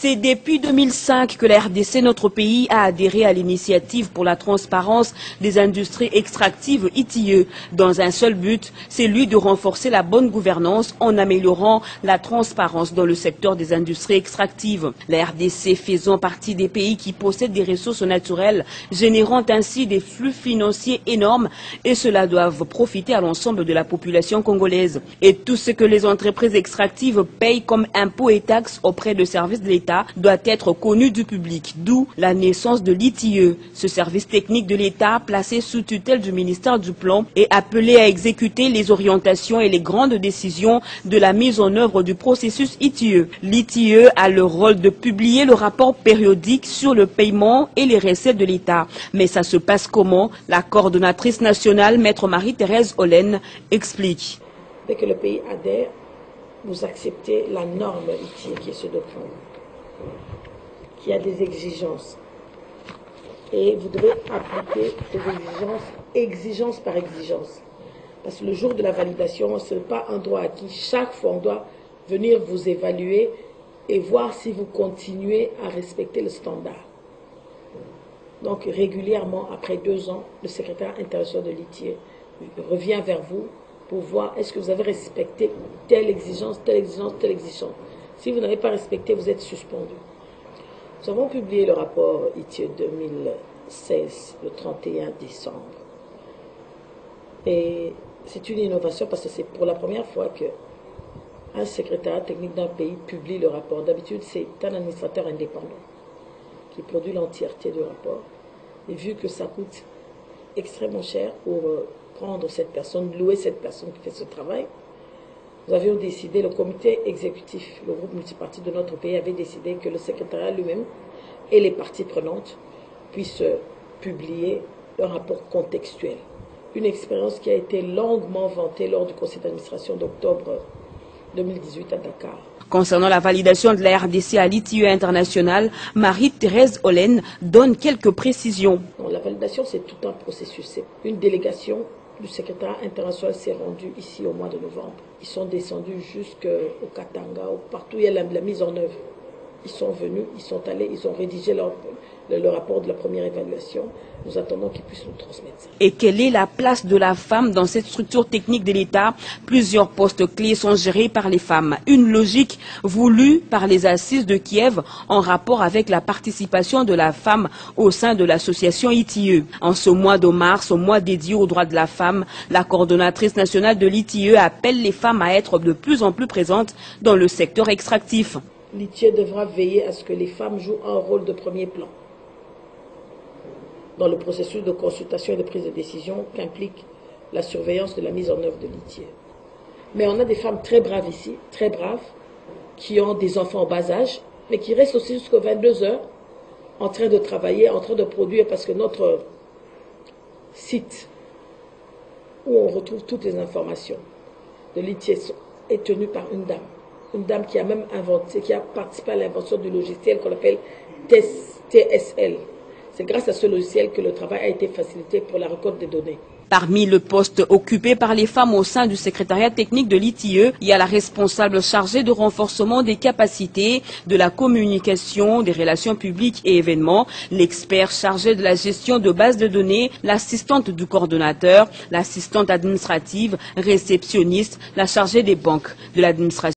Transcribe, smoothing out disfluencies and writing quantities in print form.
C'est depuis 2005 que la RDC, notre pays, a adhéré à l'initiative pour la transparence des industries extractives ITIE, dans un seul but, celui de renforcer la bonne gouvernance en améliorant la transparence dans le secteur des industries extractives. La RDC faisant partie des pays qui possèdent des ressources naturelles, générant ainsi des flux financiers énormes, et cela doit profiter à l'ensemble de la population congolaise. Et tout ce que les entreprises extractives payent comme impôts et taxes auprès de services de l'État doit être connu du public, d'où la naissance de l'ITIE, ce service technique de l'État placé sous tutelle du ministère du Plan et appelé à exécuter les orientations et les grandes décisions de la mise en œuvre du processus ITIE. L'ITIE a le rôle de publier le rapport périodique sur le paiement et les recettes de l'État. Mais ça se passe comment? La coordonnatrice nationale, Maître Marie-Thérèse Hollen, explique. Dès que le pays adhère, vous acceptez la norme ITIE qui est ce document, qui a des exigences. Et vous devez appliquer ces exigences, exigence par exigence. Parce que le jour de la validation, ce n'est pas un droit acquis. Chaque fois, on doit venir vous évaluer et voir si vous continuez à respecter le standard. Donc régulièrement, après 2 ans, le secrétaire international de l'ITIE revient vers vous pour voir est-ce que vous avez respecté telle exigence, telle exigence, telle exigence. Si vous n'avez pas respecté, vous êtes suspendu. Nous avons publié le rapport ITIE 2016, le 31 décembre. Et c'est une innovation parce que c'est pour la première fois qu'un secrétaire technique d'un pays publie le rapport. D'habitude, c'est un administrateur indépendant qui produit l'entièreté du rapport. Et vu que ça coûte extrêmement cher pour prendre cette personne, louer cette personne qui fait ce travail, nous avions décidé, le comité exécutif, le groupe multipartite de notre pays avait décidé que le secrétariat lui-même et les parties prenantes puissent publier le rapport contextuel. Une expérience qui a été longuement vantée lors du conseil d'administration d'octobre 2018 à Dakar. Concernant la validation de la RDC à l'ITIE international, Marie-Thérèse Hollen donne quelques précisions. Non, la validation, c'est tout un processus. C'est une délégation du secrétariat international s'est rendue ici au mois de novembre. Ils sont descendus jusqu'au Katanga, partout où il y a la mise en œuvre. Ils sont venus, ils sont allés, ils ont rédigé le rapport de la première évaluation. Nous attendons qu'ils puissent nous transmettre ça. Et quelle est la place de la femme dans cette structure technique de l'État? Plusieurs postes clés sont gérés par les femmes. Une logique voulue par les assises de Kiev en rapport avec la participation de la femme au sein de l'association ITIE. En ce mois de mars, au mois dédié aux droits de la femme, la coordonnatrice nationale de l'ITIE appelle les femmes à être de plus en plus présentes dans le secteur extractif. L'ITIE devra veiller à ce que les femmes jouent un rôle de premier plan dans le processus de consultation et de prise de décision qu'implique la surveillance de la mise en œuvre de l'ITIE. Mais on a des femmes très braves ici, très braves, qui ont des enfants en bas âge, mais qui restent aussi jusqu'à 22 heures en train de travailler, en train de produire, parce que notre site où on retrouve toutes les informations de l'ITIE est tenu par une dame qui a même inventé, qui a participé à l'invention du logiciel qu'on appelle TSL. C'est grâce à ce logiciel que le travail a été facilité pour la récolte des données. Parmi les postes occupés par les femmes au sein du secrétariat technique de l'ITIE, il y a la responsable chargée de renforcement des capacités, de la communication, des relations publiques et événements, l'expert chargé de la gestion de bases de données, l'assistante du coordonnateur, l'assistante administrative, réceptionniste, la chargée des banques de l'administration.